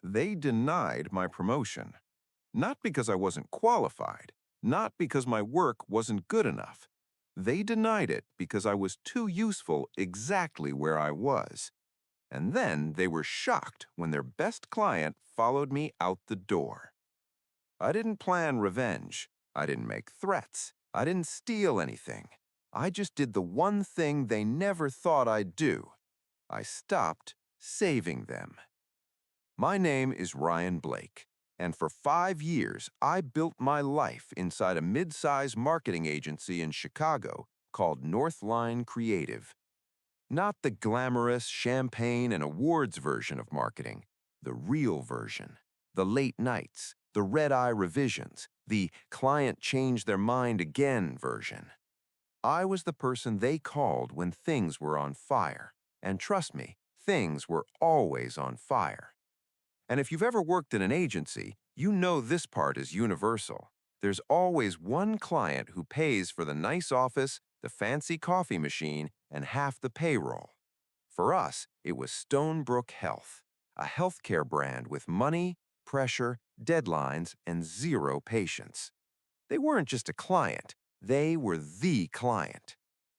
They denied my promotion. Not because I wasn't qualified, not because my work wasn't good enough. They denied it because I was too useful exactly where I was. And then they were shocked when their best client followed me out the door. I didn't plan revenge. I didn't make threats. I didn't steal anything. I just did the one thing they never thought I'd do. I stopped saving them. My name is Ryan Blake, and for 5 years, I built my life inside a mid-size marketing agency in Chicago called Northline Creative. Not the glamorous champagne and awards version of marketing, the real version. The late nights, the red-eye revisions, the client changed their mind again version. I was the person they called when things were on fire. And trust me, things were always on fire. And if you've ever worked in an agency, you know this part is universal. There's always one client who pays for the nice office, the fancy coffee machine, and half the payroll. For us, it was Stonebrook Health, a healthcare brand with money, pressure, deadlines, and zero patience. They weren't just a client, they were the client.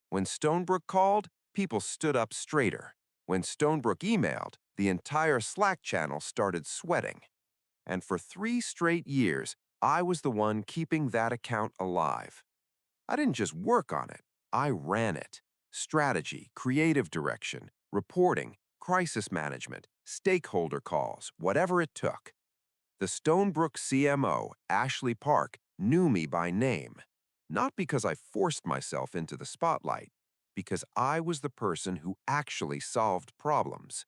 When Stonebrook called, people stood up straighter. When Stonebrook emailed, the entire Slack channel started sweating. And for 3 straight years, I was the one keeping that account alive. I didn't just work on it, I ran it. Strategy, creative direction, reporting, crisis management, stakeholder calls, whatever it took. The Stonebrook CMO, Ashley Park, knew me by name. Not because I forced myself into the spotlight, because I was the person who actually solved problems.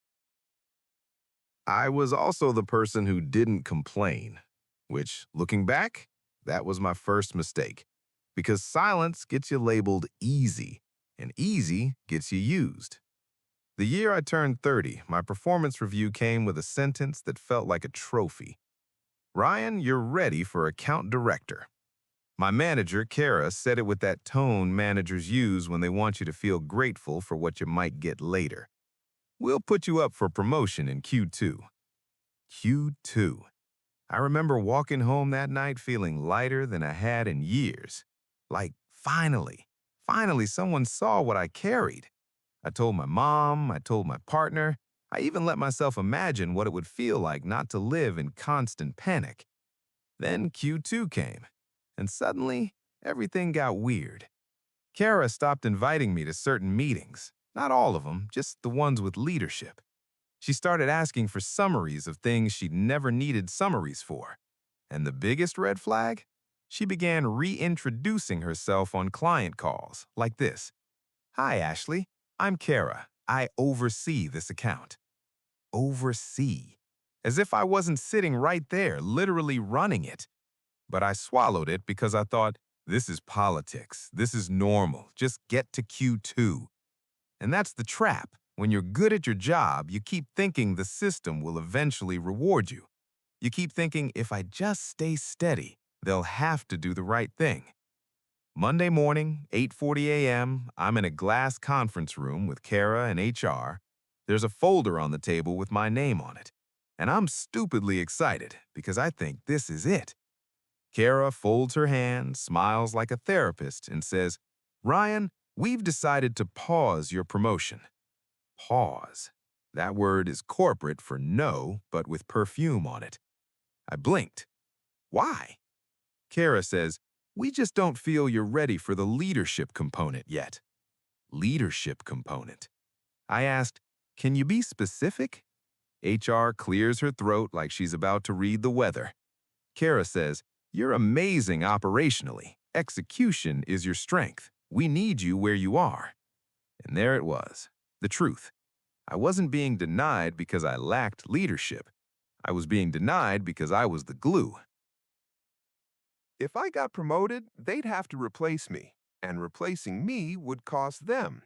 I was also the person who didn't complain, which, looking back, that was my first mistake. Because silence gets you labeled easy, and easy gets you used. The year I turned 30, my performance review came with a sentence that felt like a trophy. Ryan, you're ready for account director. My manager, Kara, said it with that tone managers use when they want you to feel grateful for what you might get later. We'll put you up for promotion in Q2. Q2. I remember walking home that night feeling lighter than I had in years. Like, finally, someone saw what I carried. I told my mom, I told my partner, I even let myself imagine what it would feel like not to live in constant panic. Then Q2 came, and suddenly, everything got weird. Kara stopped inviting me to certain meetings. Not all of them, just the ones with leadership. She started asking for summaries of things she'd never needed summaries for. And the biggest red flag? She began reintroducing herself on client calls, like this. Hi, Ashley. I'm Kara. I oversee this account. Oversee. As if I wasn't sitting right there, literally running it. But I swallowed it because I thought, this is politics. This is normal. Just get to Q2. And that's the trap. When you're good at your job, you keep thinking the system will eventually reward you. You keep thinking, if I just stay steady, they'll have to do the right thing. Monday morning, 8:40 a.m., I'm in a glass conference room with Kara and HR. There's a folder on the table with my name on it. And I'm stupidly excited because I think this is it. Kara folds her hands, smiles like a therapist, and says, Ryan, we've decided to pause your promotion. Pause. That word is corporate for no, but with perfume on it. I blinked. Why? Kara says, we just don't feel you're ready for the leadership component yet. Leadership component. I asked, can you be specific? HR clears her throat like she's about to read the weather. Kara says, you're amazing operationally. Execution is your strength. We need you where you are. And there it was, the truth. I wasn't being denied because I lacked leadership. I was being denied because I was the glue. If I got promoted, they'd have to replace me, and replacing me would cost them.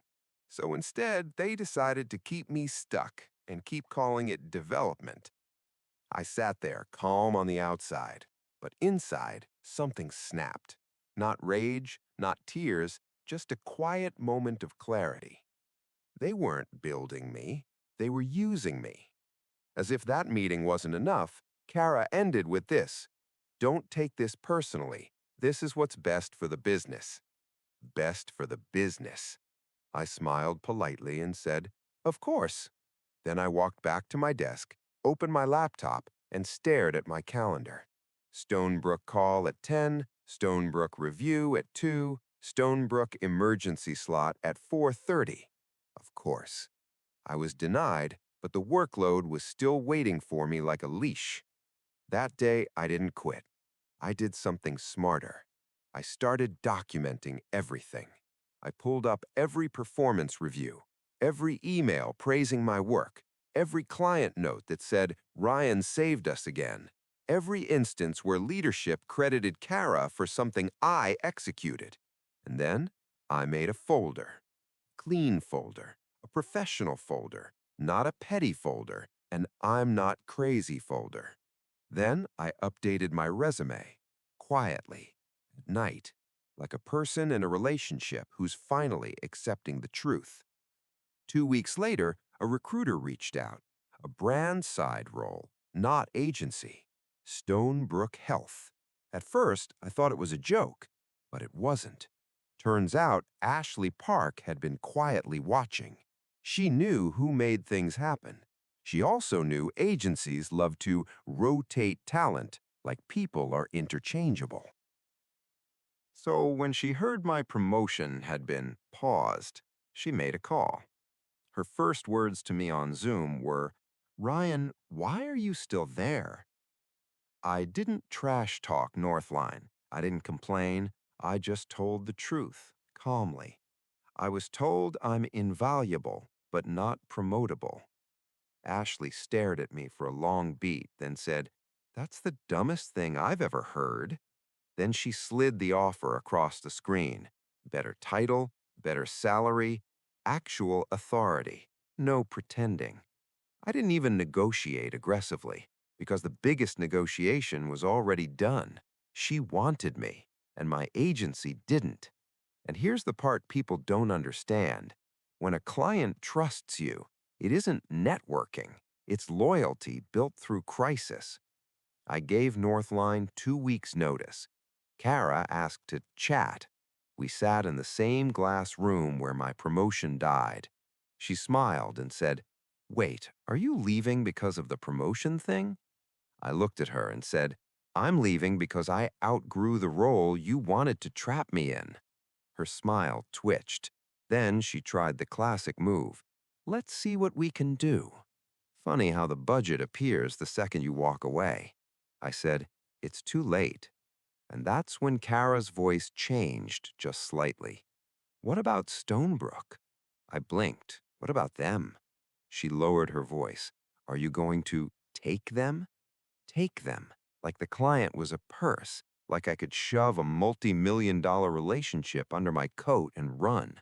So instead, they decided to keep me stuck and keep calling it development. I sat there, calm on the outside, but inside, something snapped. Not rage, not tears, just a quiet moment of clarity. They weren't building me, they were using me. As if that meeting wasn't enough, Kara ended with this: "Don't take this personally. This is what's best for the business." Best for the business. I smiled politely and said, "Of course." Then I walked back to my desk, opened my laptop, and stared at my calendar. Stonebrook call at 10, Stonebrook review at 2, Stonebrook emergency slot at 4:30. Of course. I was denied, but the workload was still waiting for me like a leash. That day, I didn't quit. I did something smarter. I started documenting everything. I pulled up every performance review, every email praising my work, every client note that said, "Ryan saved us again," every instance where leadership credited Kara for something I executed. And then I made a folder. Clean folder, a professional folder, not a petty folder, an "I'm not crazy" folder. Then I updated my resume, quietly, at night, like a person in a relationship who's finally accepting the truth. 2 weeks later, a recruiter reached out. A brand side role, not agency. Stonebrook Health. At first, I thought it was a joke, but it wasn't. Turns out Ashley Park had been quietly watching. She knew who made things happen. She also knew agencies love to rotate talent like people are interchangeable. So when she heard my promotion had been paused, she made a call. Her first words to me on Zoom were, "Ryan, why are you still there?" I didn't trash talk Northline. I didn't complain. I just told the truth, calmly. I was told I'm invaluable, but not promotable. Ashley stared at me for a long beat, then said, "That's the dumbest thing I've ever heard." Then she slid the offer across the screen. Better title, better salary, actual authority. No pretending. I didn't even negotiate aggressively, because the biggest negotiation was already done. She wanted me, and my agency didn't. And here's the part people don't understand. When a client trusts you, it isn't networking. It's loyalty built through crisis. I gave Northline 2 weeks' notice. Kara asked to chat. We sat in the same glass room where my promotion died. She smiled and said, "Wait, are you leaving because of the promotion thing?" I looked at her and said, "I'm leaving because I outgrew the role you wanted to trap me in." Her smile twitched. Then she tried the classic move. "Let's see what we can do." Funny how the budget appears the second you walk away. I said, "It's too late." And that's when Kara's voice changed just slightly. "What about Stonebrook?" I blinked. "What about them?" She lowered her voice. "Are you going to take them?" Take them. Like the client was a purse. Like I could shove a multi-million-dollar relationship under my coat and run.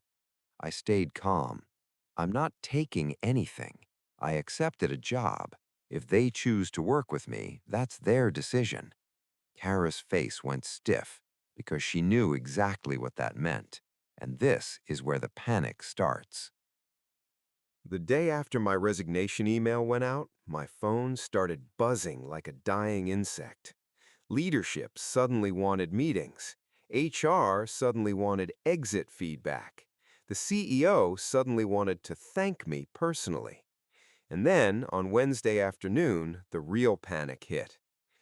I stayed calm. "I'm not taking anything. I accepted a job. If they choose to work with me, that's their decision." Kara's face went stiff because she knew exactly what that meant. And this is where the panic starts. The day after my resignation email went out, my phone started buzzing like a dying insect. Leadership suddenly wanted meetings. HR suddenly wanted exit feedback. The CEO suddenly wanted to thank me personally. And then, on Wednesday afternoon, the real panic hit.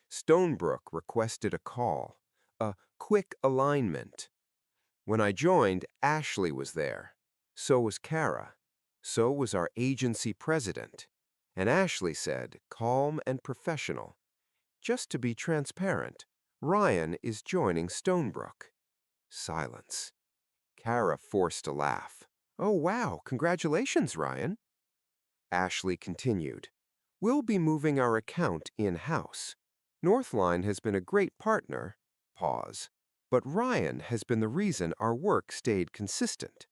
Stonebrook requested a call, a quick alignment. When I joined, Ashley was there. So was Kara. So was our agency president. And Ashley said, calm and professional, "Just to be transparent, Ryan is joining Stonebrook." Silence. Kara forced a laugh. "Oh, wow, congratulations, Ryan." Ashley continued, "We'll be moving our account in-house. Northline has been a great partner." Pause. "But Ryan has been the reason our work stayed consistent."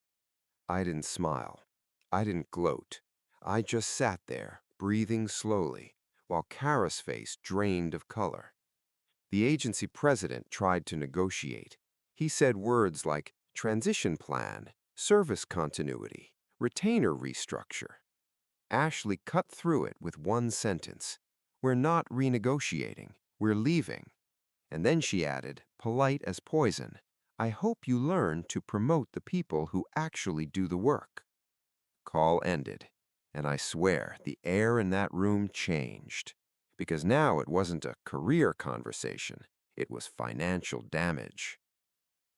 I didn't smile. I didn't gloat. I just sat there, breathing slowly, while Kara's face drained of color. The agency president tried to negotiate. He said words like transition plan, service continuity, retainer restructure. Ashley cut through it with one sentence. "We're not renegotiating. We're leaving." And then she added, polite as poison, "I hope you learn to promote the people who actually do the work." Call ended, and I swear the air in that room changed. Because now it wasn't a career conversation, it was financial damage.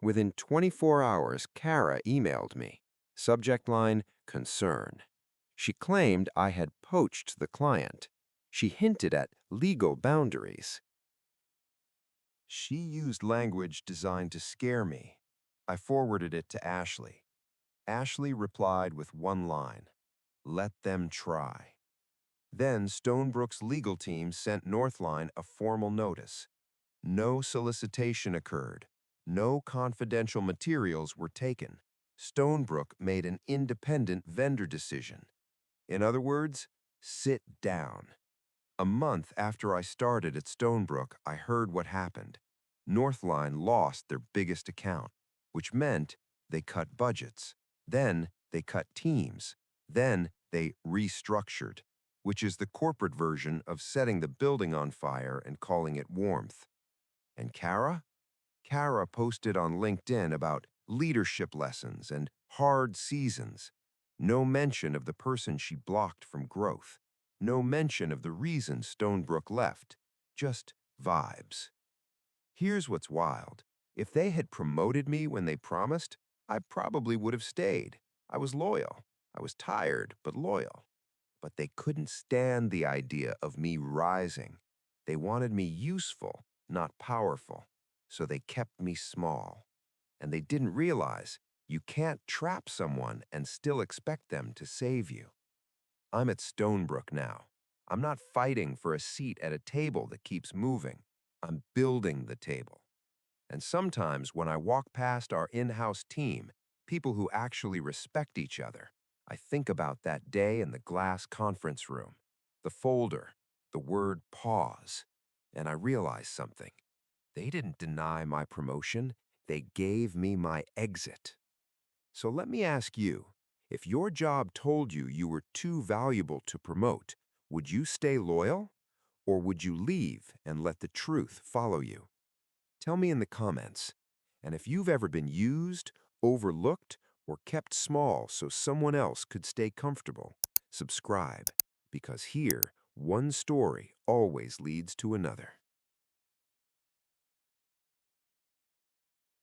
Within 24 hours, Kara emailed me. Subject line, concern. She claimed I had poached the client. She hinted at legal boundaries. She used language designed to scare me. I forwarded it to Ashley. Ashley replied with one line, "Let them try." Then Stonebrook's legal team sent Northline a formal notice. No solicitation occurred. No confidential materials were taken. Stonebrook made an independent vendor decision. In other words, sit down. A month after I started at Stonebrook, I heard what happened. Northline lost their biggest account, which meant they cut budgets. Then they cut teams. Then they restructured, which is the corporate version of setting the building on fire and calling it warmth. And Kara? Kara posted on LinkedIn about leadership lessons and hard seasons. No mention of the person she blocked from growth. No mention of the reason Stonebrook left. Just vibes. Here's what's wild. If they had promoted me when they promised, I probably would have stayed. I was loyal. I was tired, but loyal. But they couldn't stand the idea of me rising. They wanted me useful, not powerful. So they kept me small. And they didn't realize you can't trap someone and still expect them to save you. I'm at Stonebrook now. I'm not fighting for a seat at a table that keeps moving. I'm building the table. And sometimes when I walk past our in-house team, people who actually respect each other, I think about that day in the glass conference room, the folder, the word pause, and I realize something. They didn't deny my promotion, they gave me my exit. So let me ask you, if your job told you you were too valuable to promote, would you stay loyal? Or would you leave and let the truth follow you? Tell me in the comments. And if you've ever been used, overlooked, or kept small so someone else could stay comfortable, subscribe, because here, one story always leads to another.